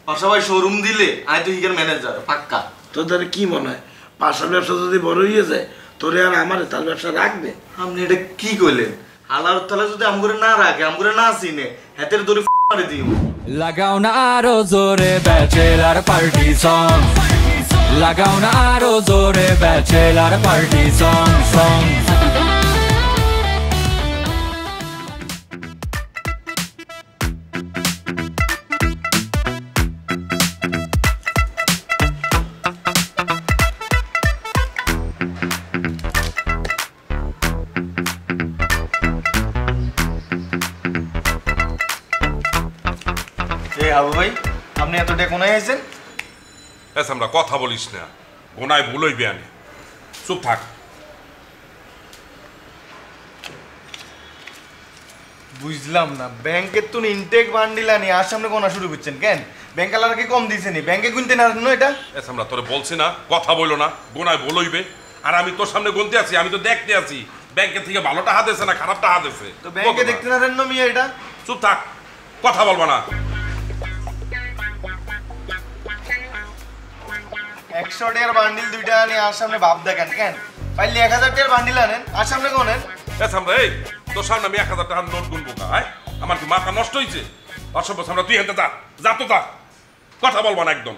পাশা ভাই শোরুম দিলে আমি তো হিগার ম্যানেজার পাক্কা। তোদের কি মনে হয় পাশার ব্যবসা যদি বড় হয়ে যায় তোরে আর আমার তার ব্যবসা রাখবে? আপনি এটা কি কইলেন? আল্লাহর তাআলা যদি আমগরে না রাখে আমগরে না চিনে হাতের দড়ি মারে দিও। লাগাও না আরো জোরে ব্যাচেলার পার্টি সং, লাগাও না আরো জোরে bachelor party song song. Abu ভাই আপনি এতটা কোনায় আছেন? আমরা কথা বলিস না, গোনায় ভুল হইবে আনে, চুপ থাক। বুঝলাম না, ব্যাংকের তো ইনটেক বান্ডিল আনি আর সামনে গোনা শুরু করছেন কেন? ব্যাংক আলার কি কম দিছে নি? ব্যাংকে গুনতে না এটা? আমরা তোরে বলছি না কথা বইলো না, গোনায় ভুল হইবে। আর আমি তোর সামনে গুনতে আছি, আমি তো দেখতে আছি ব্যাংকের থেকে ভালোটা হাত আছে না খারাপটা হাত আছে। তো ব্যাংকে দেখতে না দেন মিয়া এটা? চুপ থাক, কথা বলবো না। 100 টাকার বান্ডিল দুইটা আনি আর সামনে ভাব দেখেন কেন? পাইলে 1000 টাকার বান্ডিল আনেন আর সামনে কোনেন? এই তোর সামনে আমি 1000 টাকার নোট গুনবো কা? আমার কি মাথা নষ্ট হয়েছে? অসভ্য সামনে তুই হেঁটে যা, যা তো যা, কথা বলবো না একদম।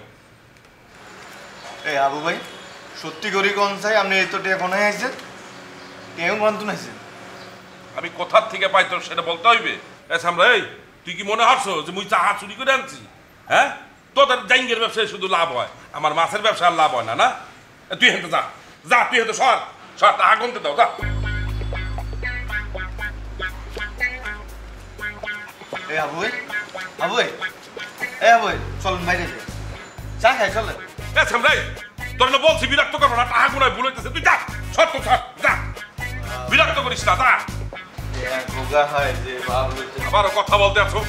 এই আবু ভাই সত্যি করি কোন চাই আপনি এই তো টাকা কোনায় আছেন? কেউ মানতো নাইছেন? আমি কোথার থেকে পাই তোর সেটা বলতে হইবে? এই তুই কি মনে হচ্ছ যে মুই চা চুরি করে আনছি? হ্যাঁ, তোদের জাইঙ্গের ব্যবসায় শুধু লাভ হয়, আমার মাছের ব্যবসায় লাভ হয় না। না তুই হেঁটে যা, যা তুই হেঁটে সর সর, টাকা গুনতে দাও, যা। এই আবু ভাই, আবু ভাই, এই আবু ভাই চলেন বাইরে যাই, চা খাই চলেন। তোর না বলছি বিরক্ত করবো না, টাকা গুনায় ভুল হইতেছে, তুই যা, সর তো সর, যা, বিরক্ত করিস না, যা। আবারও কথা বলতে আছো?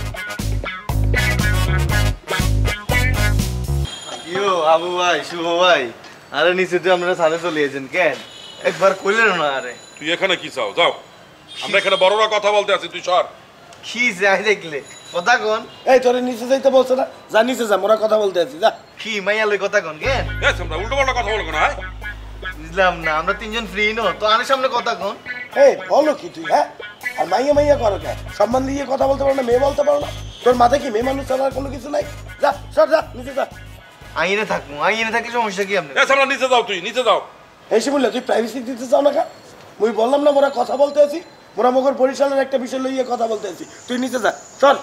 আবু ভাই, শুভ ভাই, আরে নিচে তো আপনারা সাথে চলে এসেছেন কেন? একবার কইলেন না? আরে তুই এখানে কি চাও? যাও, আমরা এখানে বড়রা কথা বলতে আছি, তুই সর। কি যাই দেখলে কথা কোন? এই তোরে নিচে যাইতে বলছ না, যা নিচে যা, মোরা কথা বলতে আছি, যা। কি মাইয়া লই কথা কোন কেন? আমরা উল্টো পাল্টা কথা বলবো না। বুঝলাম না, আমরা তিনজন ফ্রি নো তো, আরে সামনে কথা কোন? এই বলো কি তুই? হ্যাঁ, আর মাইয়া মাইয়া করো কেন? সম্মান দিয়ে কথা বলতে পারো না, মেয়ে বলতে পারো না? তোর মাথায় কি মেয়ে মানুষ ছাড়া কোনো কিছু নাই? যা সর, যা নিচে যা। আইনে থাকবো, আইনে থাকি সমস্যা কি আপনার? আমরা নিচে যাও, তুই নিচে যাও। এই শিমুল্লা তুই প্রাইভেসি দিতে চাও না? মুই বললাম না মোরা কথা বলতে আছি, মোরা মগর বরিশালের একটা বিষয় লইয়ে কথা বলতে আছি, তুই নিচে যা, চল।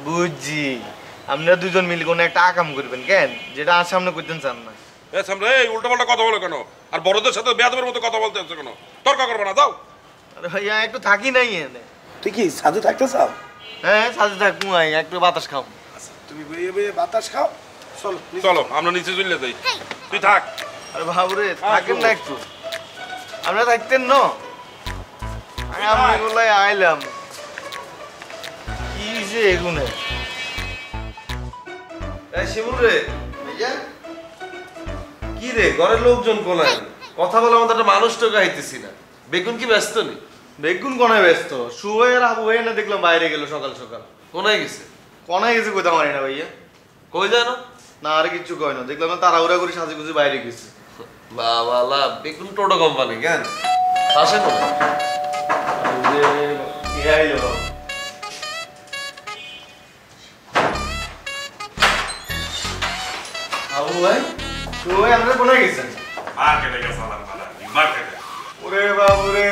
বুঝছি, আপনারা দুজন মিলে কোনো একটা আকাম করবেন কেন, যেটা আর সামনে করতেন চান না। এই উল্টো পাল্টা কথা বলো কেন? আর বড়দের সাথে বেয়াদবের মতো কথা বলতে আছে কেন? তর্ক করবো না, যাও। আরে ভাইয়া একটু থাকি নাই এনে। তুই কি সাথে থাকতে চাও? হ্যাঁ সাথে থাকবো, একটু বাতাস খাও। তুমি বইয়ে বইয়ে বাতাস খাও, চলো চলো আমরা নিচে চলে যাই, তুই থাক। আরে বাবুরে থাকেন না একটু, আমরা থাকতেন না? আমি বলাই আইলাম কি যে এগুনে। শিমুল রে, কি রে ঘরের লোকজন কোনায়? কথা বলে আমাদের একটা মানুষ তো গাইতেছি না। বেগুন কি ব্যস্ত নেই? বেগুন কোনায় ব্যস্ত? শুয়ে আর আবু ভাই না দেখলাম বাইরে গেল সকাল সকাল। কোনায় গেছে? কোনায় গেছে কোথাও মারি না ভাইয়া। কই জানো না? আর কিছু কয় না, দেখলাম না তাড়াহুড়া করে সাজে গুজে বাইরে গেছে। বাবা বেগুন টোটো কোম্পানি কেন আসে কোথায়? আবু ভাই, শুয়ে আমরা কোনায় গেছেন? মার্কেটে গেছিলাম, মার্কেটে। ওরে বাবুরে,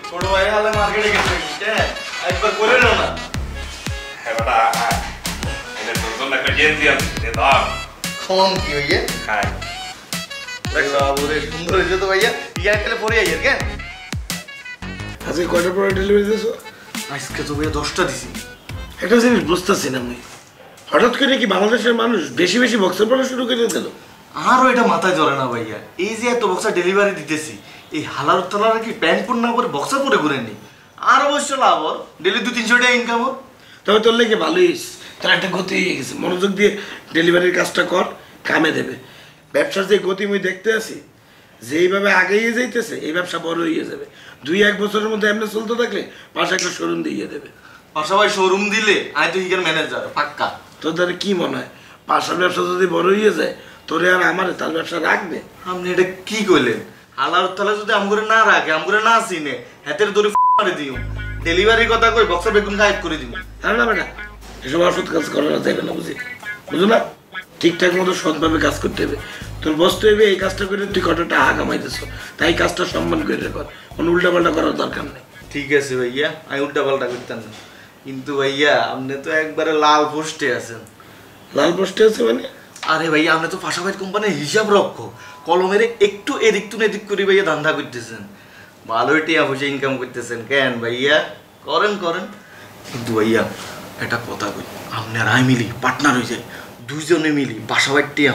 ছোট ভাই হালে মার্কেটে গেছে কেন? একবার করে নাও না। হ্যাঁ বেটা, এটা তোর জন্য একটা গেঞ্জি আছে, দে দাও। কম কি হইয়ে? হ্যাঁ বাবুরে সুন্দর হয়েছে তো ভাইয়া, ইয়ার খেলে পরে আইয়ার কেন? আজকে কয়টা পরে ডেলিভারি দিয়েছো? আজকে তো ভাইয়া 10টা দিছি। একটা জিনিস বুঝতেছি না আমি, হঠাৎ করে কি বাংলাদেশের মানুষ বেশি বেশি বক্সের পড়া শুরু করে দিল? আরও এটা মাথায় ধরে না ভাইয়া, এই যে এত বক্সার ডেলিভারি দিতেছি, এই হালার তালার কি প্যান্ট পর না করে বক্সার পরে ঘুরে নি? আর অবশ্য লাভ ওর, ডেলি 200-300 টাকা ইনকাম ওর। তবে তোর লেগে ভালোই, তার একটা গতি হয়ে গেছে, মনোযোগ দিয়ে ডেলিভারির কাজটা কর, কামে দেবে। ব্যবসার যে গতি আমি দেখতে আছি, যেইভাবে আগেই যাইতেছে এই ব্যবসা বড় হয়ে যাবে। 2-1 বছরের মধ্যে এমনি চলতে থাকলে পাশে একটা শোরুম দিয়ে দেবে। পাশা ভাই শোরুম দিলে আমি তো হিগার ম্যানেজার পাক্কা। তোদের কি মনে হয় পাশার ব্যবসা যদি বড় হয়ে যায় তোরে আর আমারে তার ব্যবসা রাখবে। আপনি এটা কি কইলেন? আল্লাহর তাআলা যদি আমগরে না রাখে, আমগরে না চিনে, হাতের দড়ি মারে দিও, ডেলিভারির কথা কই বক্সের বেগুন গায়েব করে দিব। আর না বেটা, এসব অসৎ কাজ করা যাবে না, বুঝো না? ঠিকঠাক মতো সৎভাবে কাজ করতে হবে। তোর বসতে হবে এই কাজটা করে তুই কত টাকা কামাইতেছ, তাই কাজটা সম্মান করে কর, কোনো উল্টাপাল্টা করার দরকার নেই। ঠিক আছে ভাইয়া, আমি উল্টা পাল্টা করতাম না, কিন্তু ভাইয়া আপনি তো একবারে লাল পোস্টে আছেন। লাল পোস্টে আছে মানে? আরে ভাইয়া আপনি তো ফাঁসাবাইট কোম্পানির হিসাব রক্ষক, কলমের একটু এদিক টু এদিক করে ভাইয়া ধান্দা করতেছেন, ভালোই টিয়া পয়সা ইনকাম করতেছেন। কেন ভাইয়া, করেন করেন, কিন্তু ভাইয়া একটা কথা কই, আপনি আর আমি মিলি পার্টনার হয়ে যাই, দুইজনে মিলি বাসাবাইট টিয়া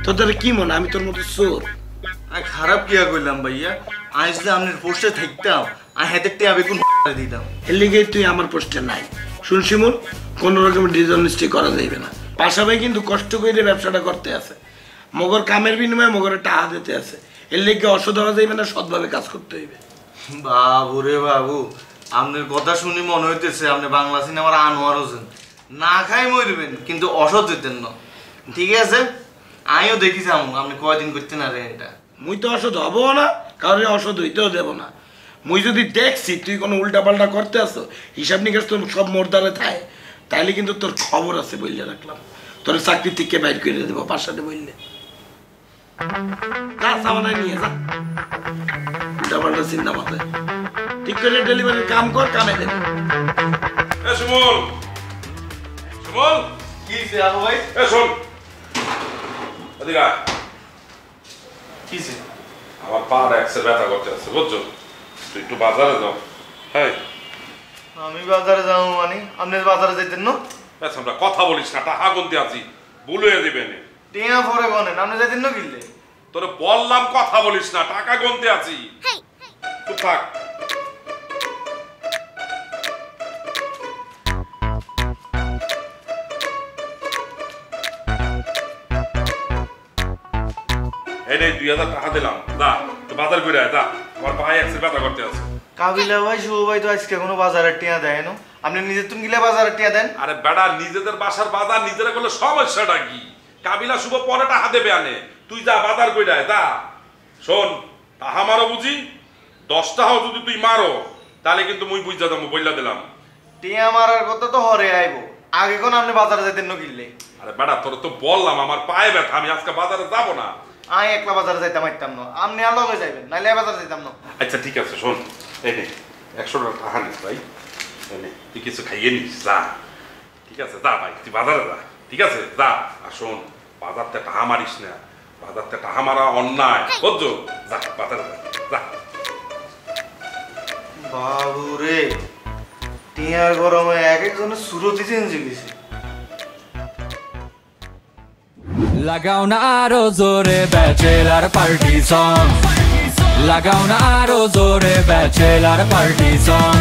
তোদের কি মনে আমি তোর মতো চোর? আমি খারাপ কিয়া কইলাম ভাইয়া, আমি যদি আপনার পোস্টে থাকতাম আমি হাতের টিয়া বেগুন দিতাম। এর লিগেই তুই আমার পোস্টে নাই। শুন শিমুল, কোনো রকমের ডিসঅনেস্টি করা যাইবে না। পাশাপাশি কিন্তু কষ্ট করে ব্যবসাটা করতে আছে, মগর কামের বিনিময়ে মগরে টাকা দিতে আছে, এর লিগে অসৎ হওয়া যাইবে না, সৎভাবে কাজ করতে হইবে। বাবু রে বাবু, আপনার কথা শুনি মনে হইতেছে আপনি বাংলা সিনেমার আনোয়ার হোসেন, না খাই মরবেন কিন্তু অসৎ হইতেন না। ঠিক আছে, আমিও দেখি যাবো আপনি কয়দিন করতে না রে এটা। মুই তো অসৎ হবো না, কারণে অসৎ হইতেও দেব না। মুই যদি দেখছি তুই কোনো উল্টাপাল্টা করতে আসো, হিসাব নিকাশ তোর সব মোরদারে থাকে, তাইলে কিন্তু তোর খবর আছে বললে রাখলাম, তোর চাকরি থেকে বাইর করে দেবো পাশাতে বললে। যা সামানায় নিয়ে যা, উল্টাপাল্টা চিন্তা মাথায় ঠিক করে ডেলিভারির কাম কর, কামে দেবে। এ সুমন, সুমন, কি সে আবু ভাই? এ শোন, এদিকে আয়। কি সে? আমার পাড়া একসে ব্যথা করতে আছে, বুঝছো? তুই একটু বাজারে যাও। হ্যাঁ, আমি বাজারে যাবো মানে আপনি বাজারে যাইতেন না? আচ্ছা আমরা কথা বলিস না, টাকা গুনতে আছি, ভুল হয়ে দিবেন। টিয়া পরে গনেন, আপনি যাইতেন না কিনলে? তোরে বললাম কথা বলিস না, টাকা গুনতে আছি, চুপ থাক। এই নে 2000 টাকা দিলাম, দা তো বাজার করে আয়, দা আমার ভাই একসে ব্যথা করতে আছে। কাবিলা ভাই, শুভ ভাই তো আজকে কোনো বাজারের টিয়া দেয় না, আপনি নিজে তুমি গিলে বাজারের টিয়া দেন। আরে বেটা, নিজেদের বাসার বাজার নিজেরা করলে সমস্যাটা কি? কাবিলা শুভ পরে টাকা দেবে আনে, তুই যা বাজার কইরা আয়, দা। শোন, টাকা মারো বুঝি, 10 টাকাও যদি তুই মারো তাহলে কিন্তু মুই বুঝা যাবো, বইলা দিলাম। টিয়া মারার কথা তো হরে আইবো, আগে কোন আপনি বাজারে যাইতেন না কিনলে? আরে বেটা, তোর তো বললাম আমার পায়ে ব্যথা, আমি আজকে বাজারে যাবো না। আমি একলা বাজারে যাইতাম পারতাম না, আপনি আলো হয়ে যাবেন, নাইলে বাজারে যাইতাম না। আচ্ছা ঠিক আছে, শোন, এই নে 100 টাকা নিস ভাই, এই নে তুই কিছু খাইয়ে নিস, যা। ঠিক আছে, যা ভাই, তুই বাজারে যা, ঠিক আছে, যা। আর শোন, বাজারতে টাকা মারিস না, বাজারতে টাকা মারা অন্যায়, বুঝছো? যা বাজারে যা, যা। বাবু রে, টিয়ার গরমে এক একজনের সুরতি চেঞ্জ হয়ে গেছে। লাগাও না আরো জোরে ব্যাচেলার পার্টি সং, লাগাও না আরো জোরে ব্যাচেলার পার্টি সং।